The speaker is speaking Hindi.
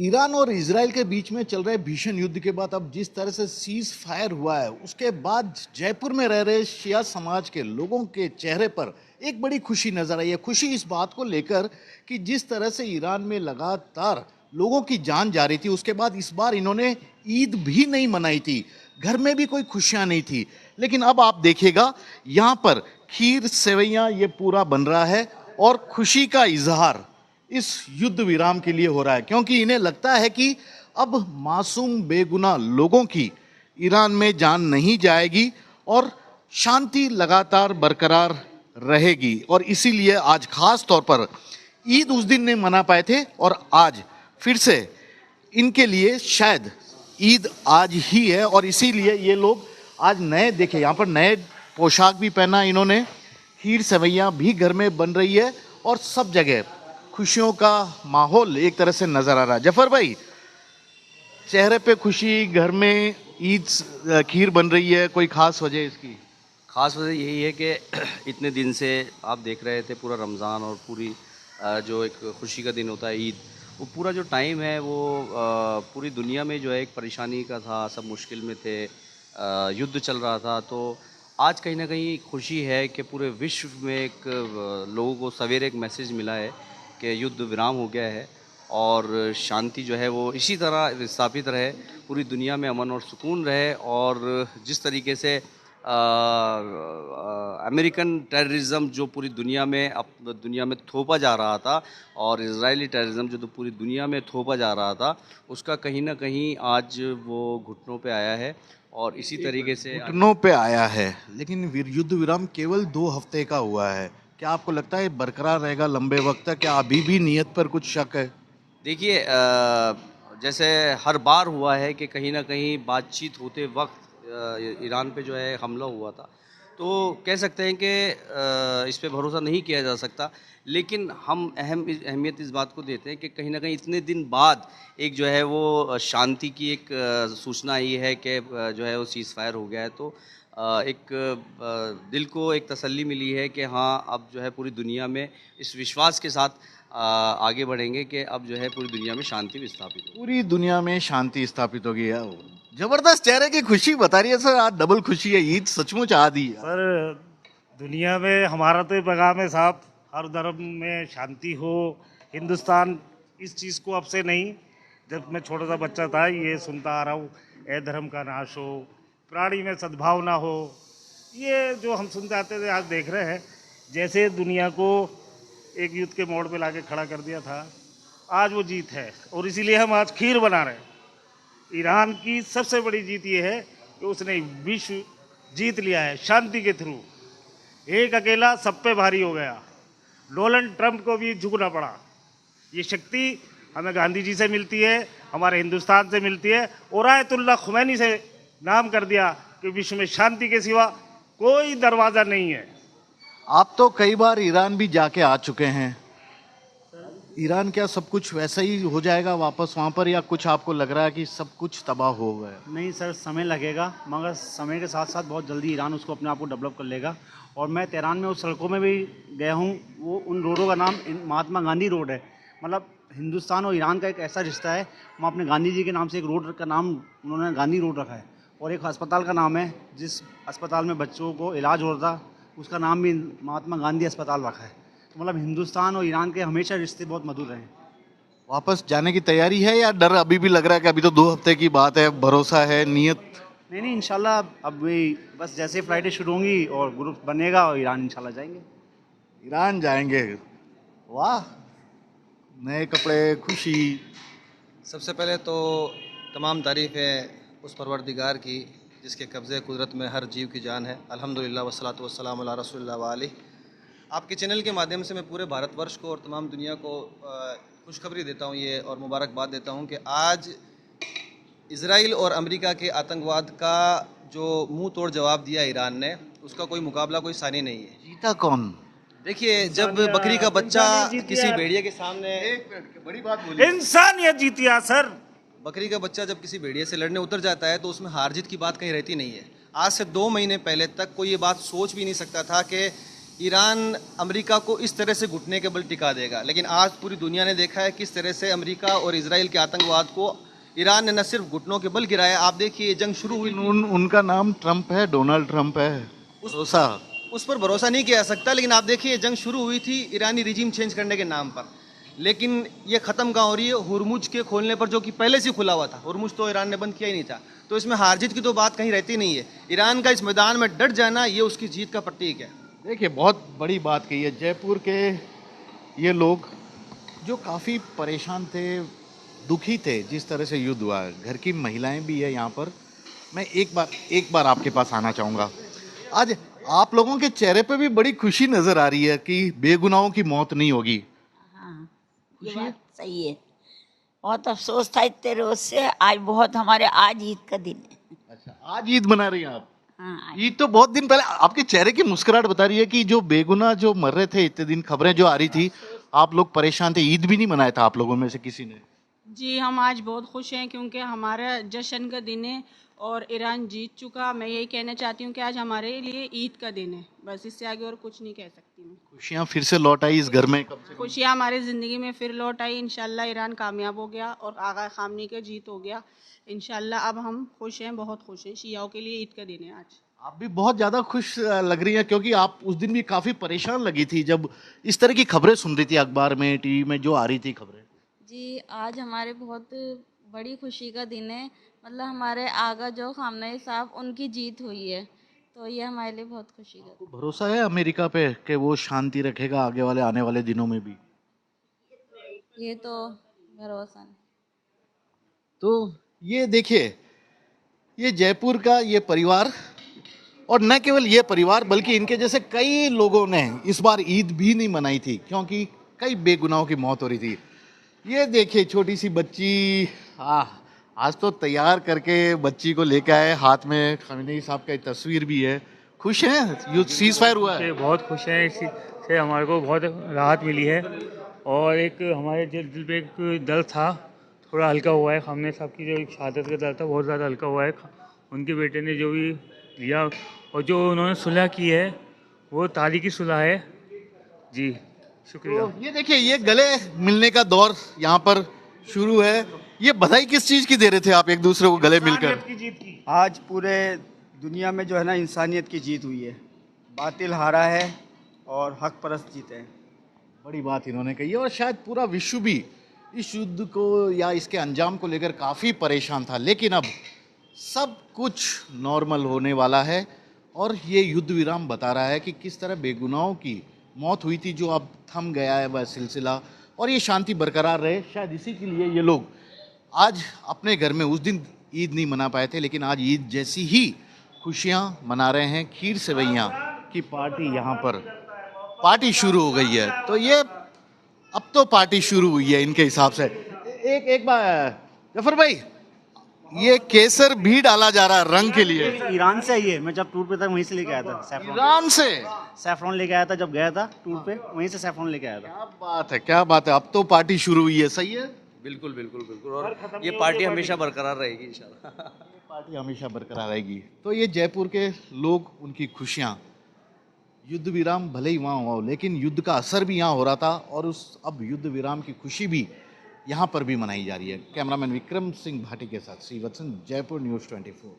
ईरान और इजराइल के बीच में चल रहे भीषण युद्ध के बाद अब जिस तरह से सीज फायर हुआ है, उसके बाद जयपुर में रह रहे शिया समाज के लोगों के चेहरे पर एक बड़ी खुशी नजर आई है। खुशी इस बात को लेकर कि जिस तरह से ईरान में लगातार लोगों की जान जा रही थी, उसके बाद इस बार इन्होंने ईद भी नहीं मनाई थी, घर में भी कोई खुशियां नहीं थी। लेकिन अब आप देखिएगा, यहाँ पर खीर सेवैयां ये पूरा बन रहा है और खुशी का इजहार इस युद्ध विराम के लिए हो रहा है, क्योंकि इन्हें लगता है कि अब मासूम बेगुनाह लोगों की ईरान में जान नहीं जाएगी और शांति लगातार बरकरार रहेगी। और इसीलिए आज खास तौर पर ईद उस दिन नहीं मना पाए थे और आज फिर से इनके लिए शायद ईद आज ही है, और इसीलिए ये लोग आज नए, देखे यहाँ पर नए पोशाक भी पहना इन्होंने, खीर सेवैयाँ भी घर में बन रही है और सब जगह खुशियों का माहौल एक तरह से नजर आ रहा है। जफर भाई, चेहरे पे खुशी, घर में ईद खीर बन रही है, कोई खास वजह इसकी? ख़ास वजह यही है कि इतने दिन से आप देख रहे थे पूरा रमज़ान और पूरी जो एक खुशी का दिन होता है ईद, वो पूरा जो टाइम है वो पूरी दुनिया में जो है एक परेशानी का था, सब मुश्किल में थे, युद्ध चल रहा था। तो आज कहीं ना कहीं खुशी है कि पूरे विश्व में एक लोगों को सवेरे एक मैसेज मिला है कि युद्ध विराम हो गया है और शांति जो है वो इसी तरह स्थापित रहे, पूरी दुनिया में अमन और सुकून रहे। और जिस तरीके से अमेरिकन टेररिज्म जो पूरी दुनिया में थोपा जा रहा था और इजरायली टेररिज्म जो तो पूरी दुनिया में थोपा जा रहा था, उसका कहीं ना कहीं आज वो घुटनों पे आया है। और इसी तरीके से घुटनों पे आया है। लेकिन युद्ध विराम केवल 2 हफ्ते का हुआ है, क्या आपको लगता है बरकरार रहेगा लंबे वक्त तक? क्या अभी भी नीयत पर कुछ शक है? देखिए, जैसे हर बार हुआ है कि कहीं ना कहीं बातचीत होते वक्त ईरान पे जो है हमला हुआ था, तो कह सकते हैं कि इस पे भरोसा नहीं किया जा सकता। लेकिन हम अहमियत इस बात को देते हैं कि कहीं ना कहीं इतने दिन बाद एक जो है वो शांति की एक सूचना आई है कि जो है वो सीज़ फायर हो गया है। तो एक दिल को एक तसल्ली मिली है कि हाँ, अब जो है पूरी दुनिया में इस विश्वास के साथ आगे बढ़ेंगे कि अब जो है पूरी दुनिया में शांति विस्थापित होगी। पूरी दुनिया में शांति स्थापित होगी। जबरदस्त चेहरे की खुशी बता रही है सर, आज डबल खुशी है, ईद सचमुच आ दी है। सर, दुनिया में हमारा तो पैगाम है साहब, हर धर्म में शांति हो। हिंदुस्तान इस चीज़ को अब से नहीं, जब मैं छोटा सा बच्चा था ये सुनता आ रहा हूँ, ए धर्म का नाश हो, प्राणी में सद्भावना हो, ये जो हम सुनते आते थे आज देख रहे हैं जैसे दुनिया को एक युद्ध के मोड़ पे लाके खड़ा कर दिया था, आज वो जीत है। और इसीलिए हम आज खीर बना रहे हैं। ईरान की सबसे बड़ी जीत ये है कि उसने विश्व जीत लिया है शांति के थ्रू। एक अकेला सब पे भारी हो गया, डोनाल्ड ट्रंप को भी झुकना पड़ा। ये शक्ति हमें गांधी जी से मिलती है, हमारे हिंदुस्तान से मिलती है, और आयतुल्लाह खुमैनी से नाम कर दिया कि विश्व में शांति के सिवा कोई दरवाज़ा नहीं है। आप तो कई बार ईरान भी जाके आ चुके हैं, ईरान क्या सब कुछ वैसा ही हो जाएगा वापस वहाँ पर, या कुछ आपको लग रहा है कि सब कुछ तबाह हो गया? नहीं सर, समय लगेगा, मगर समय के साथ साथ बहुत जल्दी ईरान उसको अपने आप को डेवलप कर लेगा। और मैं तेहरान में उस सड़कों में भी गया हूँ, वो उन रोडों का नाम महात्मा गांधी रोड है। मतलब हिंदुस्तान और ईरान का एक ऐसा रिश्ता है, वहाँ अपने गांधी जी के नाम से एक रोड का नाम उन्होंने गांधी रोड रखा है। और एक अस्पताल का नाम है, जिस अस्पताल में बच्चों को इलाज हो रहा था, उसका नाम भी महात्मा गांधी अस्पताल रखा है। तो मतलब हिंदुस्तान और ईरान के हमेशा रिश्ते बहुत मधुर रहे। वापस जाने की तैयारी है या डर अभी भी लग रहा है कि अभी तो 2 हफ्ते की बात है, भरोसा है, नीयत? नहीं, इंशाल्लाह अब वही बस जैसे फ्लाइटें शुरू होंगी और ग्रुप बनेगा और ईरान इंशाल्लाह जाएंगे। ईरान जाएंगे, वाह, नए कपड़े, खुशी। सबसे पहले तो तमाम तारीफ़ है उस परवरदिगार की जिसके कब्ज़े कुदरत में हर जीव की जान है। अल्हम्दुलिल्लाह वस्सलातु वस्सलामु अला रसूलिल्लाह व आलिहि। आपके चैनल के माध्यम से मैं पूरे भारतवर्ष को और तमाम दुनिया को खुशखबरी देता हूँ ये, और मुबारकबाद देता हूँ कि आज इज़राइल और अमेरिका के आतंकवाद का जो मुंह तोड़ जवाब दिया ईरान ने, उसका कोई मुकाबला, कोई सानी नहीं है। जीता कौन? देखिए, जब बकरी का बच्चा किसी भेड़िए के सामने, एक मिनट, बड़ी बात बोली, इंसानियत जीती है सर। बकरी का बच्चा जब किसी भेड़िए से लड़ने उतर जाता है तो उसमें हार जीत की बात कहीं रहती नहीं है। आज से 2 महीने पहले तक कोई ये बात सोच भी नहीं सकता था कि ईरान अमेरिका को इस तरह से घुटने के बल टिका देगा, लेकिन आज पूरी दुनिया ने देखा है किस तरह से अमेरिका और इजराइल के आतंकवाद को ईरान ने न सिर्फ घुटनों के बल गिराया। आप देखिए ये जंग शुरू हुई, उनका नाम ट्रंप है, डोनाल्ड ट्रंप है, भरोसा उस पर भरोसा नहीं किया जा सकता। लेकिन आप देखिए ये जंग शुरू हुई थी ईरानी रिजीम चेंज करने के नाम पर, लेकिन ये ख़त्म कहाँ हो रही है? हुरमुज के खोलने पर, जो कि पहले से खुला हुआ था। हुरमुज तो ईरान ने बंद किया ही नहीं था, तो इसमें हार जीत की तो बात कहीं रहती नहीं है। ईरान का इस मैदान में डट जाना ये उसकी जीत का प्रतीक है। देखिए बहुत बड़ी बात कही है। जयपुर के ये लोग जो काफ़ी परेशान थे, दुखी थे जिस तरह से युद्ध हुआ है, घर की महिलाएं भी है यहाँ पर। मैं एक बार आपके पास आना चाहूँगा। आज आप लोगों के चेहरे पे भी बड़ी खुशी नज़र आ रही है कि बेगुनाहों की मौत नहीं होगी। हाँ, ये बात सही है। बहुत अफसोस था इतने रोज से, आज बहुत हमारे आज ईद का दिन है। अच्छा, आज ईद मना रही हैं आप? हाँ, ईद तो बहुत दिन पहले। आपके चेहरे की मुस्कुराहट बता रही है कि जो बेगुनाह जो मर रहे थे इतने दिन, खबरें जो आ रही थी, आप लोग परेशान थे। ईद भी नहीं मनाया था आप लोगों में से किसी ने? जी, हम आज बहुत खुश हैं क्योंकि हमारा जश्न का दिन है और ईरान जीत चुका। मैं यही कहना चाहती हूँ कि आज हमारे लिए ईद का दिन है, बस इससे आगे और कुछ नहीं कह सकती मैं। खुशियाँ फिर से लौट आई इस घर में? कब से? खुशियाँ हमारी ज़िंदगी में फिर लौट आई। इंशाल्लाह ईरान कामयाब हो गया और आगा खामनी का जीत हो गया इंशाल्लाह। अब हम खुश हैं, बहुत खुश हैं। शियाओं के लिए ईद का दिन है आज। आप भी बहुत ज़्यादा खुश लग रही हैं, क्योंकि आप उस दिन भी काफ़ी परेशान लगी थी जब इस तरह की खबरें सुन रही थी अखबार में, टीवी में जो आ रही थी खबरें। जी, आज हमारे बहुत बड़ी खुशी का दिन है। मतलब हमारे आगा जो खामनेई साहब, उनकी जीत हुई है, तो ये हमारे लिए बहुत खुशी का। आपको भरोसा है अमेरिका पे कि वो शांति रखेगा आने वाले दिनों में भी? ये तो भरोसा नहीं। तो ये देखिए, ये जयपुर का ये परिवार, और न केवल ये परिवार बल्कि इनके जैसे कई लोगों ने इस बार ईद भी नहीं मनाई थी, क्योंकि कई बेगुनाहों की मौत हो रही थी। ये देखिए छोटी सी बच्ची, आज तो तैयार करके बच्ची को लेकर आए, हाथ में खamenei साहब का तस्वीर भी है। खुश हैं? युद्ध सीज फायर हुआ है? बहुत खुश हैं, इसी से हमारे को बहुत राहत मिली है। और एक हमारे दिल पे एक दर्द था, थोड़ा हल्का हुआ है। खamenei साहब की जो एक शहादत का दर्द था, बहुत ज़्यादा हल्का हुआ है। उनके बेटे ने जो भी लिया और जो उन्होंने सुलह की है, वो तारीखी सुलह है। जी शुक्रिया। तो ये देखिए, ये गले मिलने का दौर यहाँ पर शुरू है। ये बधाई किस चीज़ की दे रहे थे आप एक दूसरे को गले मिलकर? आज पूरे दुनिया में जो है ना इंसानियत की जीत हुई है, बातिल हारा है और हक परस्त जीते हैं। बड़ी बात इन्होंने कही है, और शायद पूरा विश्व भी इस युद्ध को या इसके अंजाम को लेकर काफ़ी परेशान था, लेकिन अब सब कुछ नॉर्मल होने वाला है। और ये युद्ध विराम बता रहा है कि किस तरह बेगुनाहों की मौत हुई थी, जो अब थम गया है वह सिलसिला, और ये शांति बरकरार रहे। शायद इसी के लिए ये लोग आज अपने घर में, उस दिन ईद नहीं मना पाए थे, लेकिन आज ईद जैसी ही खुशियाँ मना रहे हैं। खीर सेवैयाँ की पार्टी यहाँ पर पार्टी शुरू हो गई है। तो ये अब तो पार्टी शुरू हुई है इनके हिसाब से। एक बार जफर भाई, ये केसर भी डाला जा रहा है रंग के लिए। ईरान से आई है, मैं जब टूर पे था वहीं से लेके आया था। सैफरॉन, ईरान से सैफरॉन लेके आया था जब गया था टूर पे, वहीं से सैफरॉन लेके आया था। क्या बात है, क्या बात है। अब तो पार्टी शुरू हुई है, सही है? बिल्कुल बिल्कुल बिल्कुल। और ये पार्टी हमेशा बरकरार रहेगी इंशाल्लाह। पार्टी हमेशा बरकरार रहेगी। तो ये जयपुर के लोग, उनकी खुशियाँ, युद्ध विराम भले ही वहाँ हुआ हो, लेकिन युद्ध का असर भी यहाँ हो रहा था, और उस अब युद्ध विराम की खुशी भी यहाँ पर भी मनाई जा रही है। कैमरामैन विक्रम सिंह भाटी के साथ श्रीवत्सन, जयपुर न्यूज़ 24।